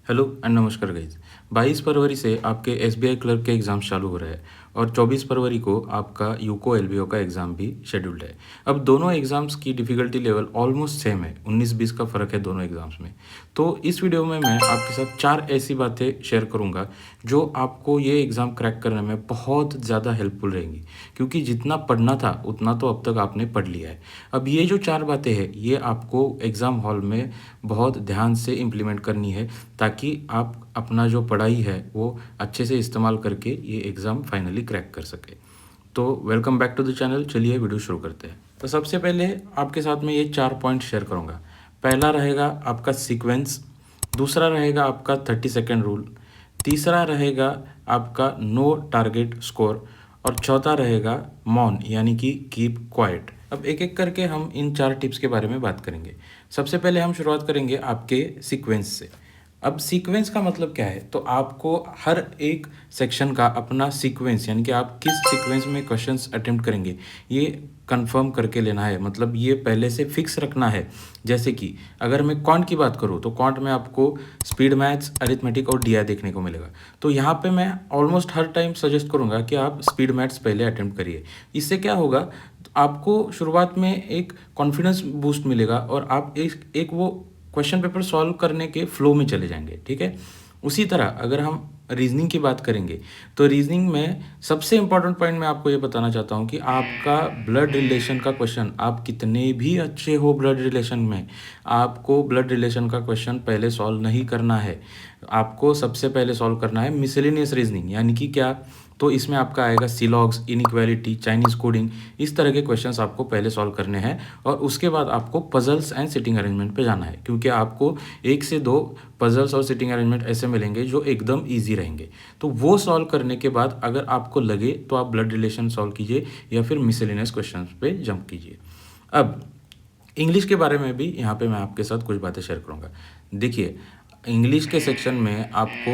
Hello and नमस्कार guys. 22 फरवरी से आपके एसबीआई क्लर्क के एग्ज़ाम्स चालू हो रहे हैं और 24 फरवरी को आपका यूको एलबीओ का एग्ज़ाम भी शेड्यूल्ड है। अब दोनों एग्ज़ाम्स की डिफ़िकल्टी लेवल ऑलमोस्ट सेम है, 19-20 का फ़र्क है दोनों एग्ज़ाम्स में। तो इस वीडियो में मैं आपके साथ 4 ऐसी बातें शेयर करूँगा जो आपको ये एग्ज़ाम क्रैक करने में बहुत ज़्यादा हेल्पफुल रहेंगी, क्योंकि जितना पढ़ना था उतना तो अब तक आपने पढ़ लिया है। अब ये जो 4 बातें हैं ये आपको एग्ज़ाम हॉल में बहुत ध्यान से इम्प्लीमेंट करनी है, ताकि आप अपना जो पढ़ाई है वो अच्छे से इस्तेमाल करके ये एग्ज़ाम फाइनली क्रैक कर सके। तो welcome back to the channel. चलिए वीडियो शुरू करते हैं। तो सबसे पहले आपके साथ में ये 4 पॉइंट शेयर करूँगा। पहला रहेगा आपका सीक्वेंस, दूसरा रहेगा आपका 30 सेकेंड रूल, तीसरा रहेगा आपका नो टारगेट स्कोर और चौथा रहेगा मौन यानी कि कीप क्वाइट। अब एक एक करके हम इन 4 टिप्स के बारे में बात करेंगे। सबसे पहले हम शुरुआत करेंगे आपके सीक्वेंस से। अब सीक्वेंस का मतलब क्या है, तो आपको हर एक सेक्शन का अपना सीक्वेंस यानी कि आप किस सीक्वेंस में क्वेश्चंस अटेम्प्ट करेंगे ये कंफर्म करके लेना है, मतलब ये पहले से फिक्स रखना है। जैसे कि अगर मैं क्वांट की बात करूँ तो क्वांट में आपको स्पीड मैथ्स, अरिथमेटिक और डीआई देखने को मिलेगा। तो यहाँ पे मैं ऑलमोस्ट हर टाइम सजेस्ट करूँगा कि आप स्पीड मैथ्स पहले अटेम्प्ट करिए। इससे क्या होगा, आपको शुरुआत में एक कॉन्फिडेंस बूस्ट मिलेगा और आप एक वो क्वेश्चन पेपर सॉल्व करने के फ्लो में चले जाएंगे। ठीक है। उसी तरह अगर हम रीजनिंग की बात करेंगे तो रीजनिंग में सबसे इंपॉर्टेंट पॉइंट मैं आपको ये बताना चाहता हूँ कि आपका ब्लड रिलेशन का क्वेश्चन, आप कितने भी अच्छे हो ब्लड रिलेशन में, आपको ब्लड रिलेशन का क्वेश्चन पहले सॉल्व नहीं करना है। आपको सबसे पहले सॉल्व करना है मिसलेनियस रीजनिंग, यानी कि क्या, तो इसमें आपका आएगा सीलॉग्स, इनइक्वालिटी, चाइनीज़ कोडिंग, इस तरह के क्वेश्चंस आपको पहले सॉल्व करने हैं। और उसके बाद आपको पजल्स एंड सिटिंग अरेंजमेंट पे जाना है, क्योंकि आपको 1 से 2 पजल्स और सिटिंग अरेंजमेंट ऐसे मिलेंगे जो एकदम ईजी रहेंगे। तो वो सॉल्व करने के बाद अगर आपको लगे तो आप ब्लड रिलेशन सॉल्व कीजिए या फिर मिसलेनियस क्वेश्चन पे जंप कीजिए। अब इंग्लिश के बारे में भी यहाँ पे मैं आपके साथ कुछ बातें शेयर करूँगा। देखिए, इंग्लिश के सेक्शन में आपको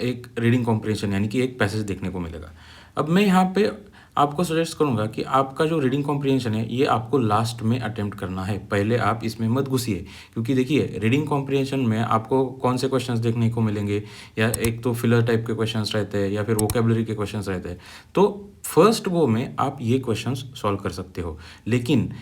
एक रीडिंग कॉम्प्रिहेंशन यानी कि एक पैसेज देखने को मिलेगा। अब मैं यहाँ पे आपको सजेस्ट करूँगा कि आपका जो रीडिंग कॉम्प्रिहेंशन है ये आपको लास्ट में अटेम्प्ट करना है, पहले आप इसमें मत घुसिए। क्योंकि देखिए, रीडिंग कॉम्प्रिहेंशन में आपको कौन से क्वेश्चंस देखने को मिलेंगे, या एक तो फिलर टाइप के क्वेश्चंस रहते हैं या फिर वोकेबलरी के क्वेश्चंस रहते हैं। तो फर्स्ट गो में आप ये क्वेश्चंस सॉल्व कर सकते हो, लेकिन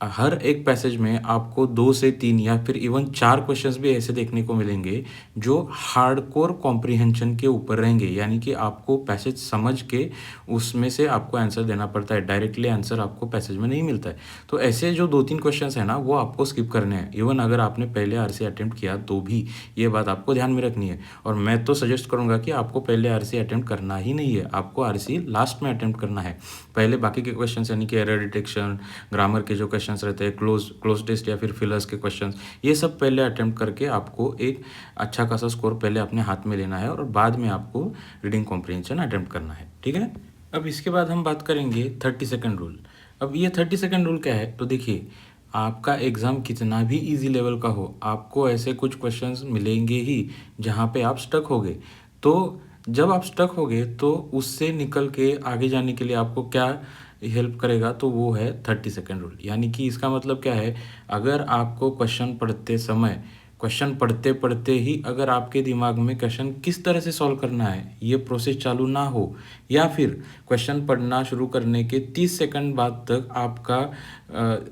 हर एक पैसेज में आपको 2 से 3 या फिर इवन 4 क्वेश्चंस भी ऐसे देखने को मिलेंगे जो हार्डकोर कॉम्प्रिहेंशन के ऊपर रहेंगे, यानी कि आपको पैसेज समझ के उसमें से आपको आंसर देना पड़ता है, डायरेक्टली आंसर आपको पैसेज में नहीं मिलता है। तो ऐसे जो 2-3 क्वेश्चंस हैं ना, वो आपको स्किप करने हैं। इवन अगर आपने पहले आरसी अटेम्प्ट किया तो भी ये बात आपको ध्यान में रखनी है। और मैं तो सजेस्ट करूँगा कि आपको पहले आरसी अटेम्प्ट करना ही नहीं है, आपको आरसी लास्ट में अटेम्प्ट करना है। पहले बाकी के क्वेश्चन यानी कि एरर डिटेक्शन, ग्रामर के जो क्वेश्चंस रहते हैं, क्लोज टेस्ट या फिर फिलर्स के क्वेश्चंस, ये सब पहले अटेम्प्ट करके आपको एक अच्छा खासा स्कोर पहले अपने हाथ में लेना है और बाद में आपको रीडिंग कॉम्प्रिहेंशन अटेम्प्ट करना है। ठीक है। अब इसके बाद हम बात करेंगे 30 सेकेंड रूल। अब ये 30 सेकेंड रूल क्या है, तो देखिए, आपका एग्ज़ाम कितना भी इजी लेवल का हो, आपको ऐसे कुछ क्वेश्चंस मिलेंगे ही जहाँ पे आप स्टक होगे। तो जब आप स्टक होगे तो उससे निकल के आगे जाने के लिए आपको क्या हेल्प करेगा, तो वो है 30 सेकेंड रूल। यानी कि इसका मतलब क्या है, अगर आपको क्वेश्चन पढ़ते पढ़ते ही अगर आपके दिमाग में क्वेश्चन किस तरह से सॉल्व करना है ये प्रोसेस चालू ना हो, या फिर क्वेश्चन पढ़ना शुरू करने के 30 सेकंड बाद तक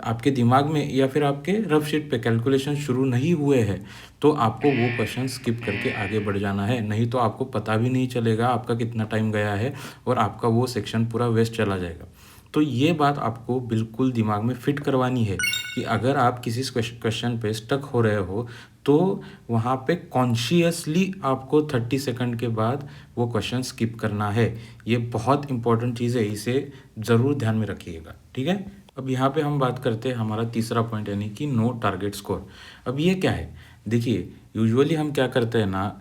आपके दिमाग में या फिर आपके रफ शीट पे कैलकुलेशन शुरू नहीं हुए हैं, तो आपको वो क्वेश्चन स्किप करके आगे बढ़ जाना है। नहीं तो आपको पता भी नहीं चलेगा आपका कितना टाइम गया है और आपका वो सेक्शन पूरा वेस्ट चला जाएगा। तो ये बात आपको बिल्कुल दिमाग में फिट करवानी है कि अगर आप किसी क्वेश्चन पे स्टक हो रहे हो तो वहाँ पे कॉन्शियसली आपको 30 सेकंड के बाद वो क्वेश्चन स्किप करना है। ये बहुत इंपॉर्टेंट चीज़ है, इसे ज़रूर ध्यान में रखिएगा। ठीक है। अब यहाँ पे हम बात करते हैं हमारा तीसरा पॉइंट यानी कि नो टारगेट स्कोर। अब ये क्या है, देखिए, यूजुअली हम क्या करते हैं ना,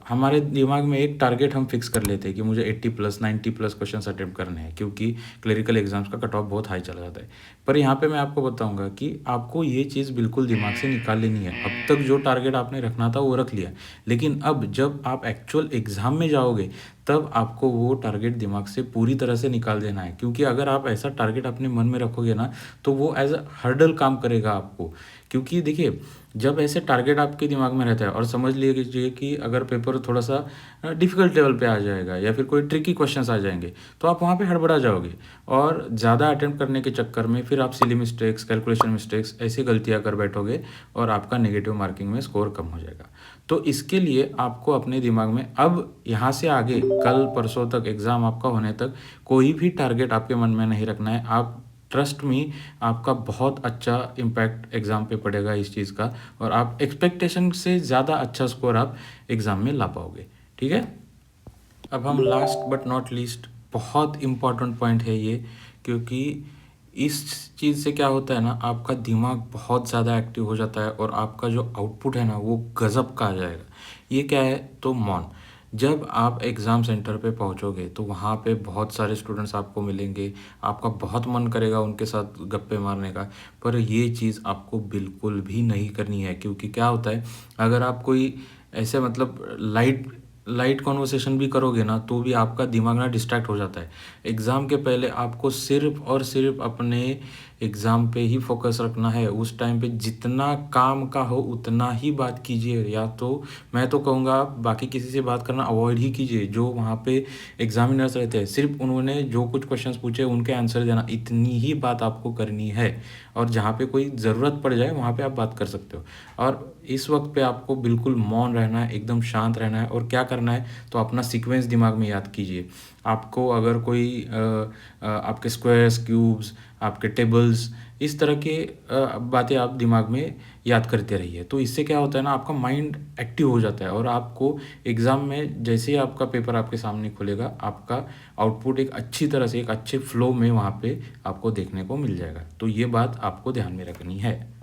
हमारे दिमाग में एक टारगेट हम फिक्स कर लेते हैं कि मुझे 80 प्लस 90 प्लस क्वेश्चन अटेम्प्ट करने हैं, क्योंकि क्लरिकल एग्जाम्स का कट ऑफ बहुत हाई चला जाता है। पर यहाँ पे मैं आपको बताऊंगा कि आपको ये चीज़ बिल्कुल दिमाग से निकाल लेनी है। अब तक जो टारगेट आपने रखना था वो रख लिया, लेकिन अब जब आप एक्चुअल एग्ज़ाम में जाओगे तब आपको वो टारगेट दिमाग से पूरी तरह से निकाल देना है। क्योंकि अगर आप ऐसा टारगेट अपने मन में रखोगे ना, तो वो एज़ अ हर्डल काम करेगा आपको। क्योंकि देखिए, जब ऐसे टारगेट आपके दिमाग में रहता है और समझ लीजिए कि अगर पेपर थोड़ा-सा डिफ़िकल्ट लेवल पे आ जाएगा या फिर कोई ट्रिकी क्वेश्चंस आ जाएँगे, तो आप वहाँ पे हड़बड़ा जाओगे और ज़्यादा अटेम्प्ट करने के चक्कर में फिर आप सिली मिस्टेक्स, कैलकुलेशन मिस्टेक्स ऐसी गलतियाँ कर बैठोगे और आपका नेगेटिव मार्किंग में स्कोर कम हो जाएगा। तो इसके लिए आपको अपने दिमाग में अब यहाँ से आगे कल परसों तक एग्ज़ाम आपका होने तक कोई भी टारगेट आपके मन में नहीं रखना है। आप ट्रस्ट मी, आपका बहुत अच्छा इम्पैक्ट एग्ज़ाम पे पड़ेगा इस चीज़ का और आप एक्सपेक्टेशन से ज़्यादा अच्छा स्कोर आप एग्ज़ाम में ला पाओगे। ठीक है? अब हम लास्ट बट नॉट लीस्ट, बहुत इम्पॉर्टेंट पॉइंट है ये, क्योंकि इस चीज़ से क्या होता है ना, आपका दिमाग बहुत ज़्यादा एक्टिव हो जाता है और आपका जो आउटपुट है ना वो गज़ब का आ जाएगा। ये क्या है, तो मौन। जब आप एग्ज़ाम सेंटर पे पहुंचोगे तो वहाँ पे बहुत सारे स्टूडेंट्स आपको मिलेंगे, आपका बहुत मन करेगा उनके साथ गप्पे मारने का, पर ये चीज़ आपको बिल्कुल भी नहीं करनी है। क्योंकि क्या होता है, अगर आप कोई ऐसे मतलब लाइट लाइट कॉन्वर्सेशन भी करोगे ना, तो भी आपका दिमाग ना डिस्ट्रैक्ट हो जाता है। एग्ज़ाम के पहले आपको सिर्फ़ और सिर्फ़ अपने एग्ज़ाम पे ही फ़ोकस रखना है। उस टाइम पे जितना काम का हो उतना ही बात कीजिए, या तो मैं तो कहूँगा बाकी किसी से बात करना अवॉइड ही कीजिए। जो वहाँ पे एग्ज़ामिनर्स रहते हैं, सिर्फ़ उन्होंने जो कुछ क्वेश्चंस पूछे उनके आंसर देना, इतनी ही बात आपको करनी है। और जहाँ पे कोई ज़रूरत पड़ जाए वहाँ पे आप बात कर सकते हो। और इस वक़्त पे आपको बिल्कुल मौन रहना है, एकदम शांत रहना है। और क्या करना है, तो अपना सीक्वेंस दिमाग में याद कीजिए। आपको अगर कोई आपके स्क्वायर्स, क्यूब्स, आपके टेबल्स, इस तरह के बातें आप दिमाग में याद करते रहिए। तो इससे क्या होता है ना, आपका माइंड एक्टिव हो जाता है और आपको एग्ज़ाम में जैसे ही आपका पेपर आपके सामने खुलेगा, आपका आउटपुट एक अच्छी तरह से, एक अच्छे फ्लो में वहाँ पे आपको देखने को मिल जाएगा। तो ये बात आपको ध्यान में रखनी है।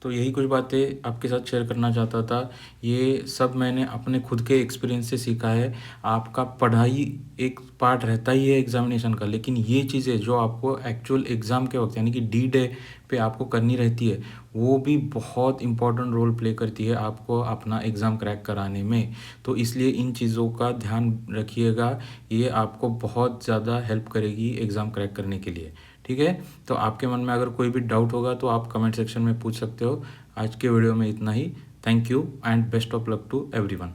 तो यही कुछ बातें आपके साथ शेयर करना चाहता था। ये सब मैंने अपने खुद के एक्सपीरियंस से सीखा है। आपका पढ़ाई एक पार्ट रहता ही है एग्ज़ामिनेशन का, लेकिन ये चीज़ें जो आपको एक्चुअल एग्ज़ाम के वक़्त यानी कि डी डे पे आपको करनी रहती है, वो भी बहुत इम्पोर्टेंट रोल प्ले करती है आपको अपना एग्ज़ाम क्रैक कराने में। तो इसलिए इन चीज़ों का ध्यान रखिएगा, ये आपको बहुत ज़्यादा हेल्प करेगी एग्ज़ाम क्रैक करने के लिए। ठीक है? तो आपके मन में अगर कोई भी डाउट होगा तो आप कमेंट सेक्शन में पूछ सकते हो। आज के वीडियो में इतना ही। Thank you and best of luck to everyone.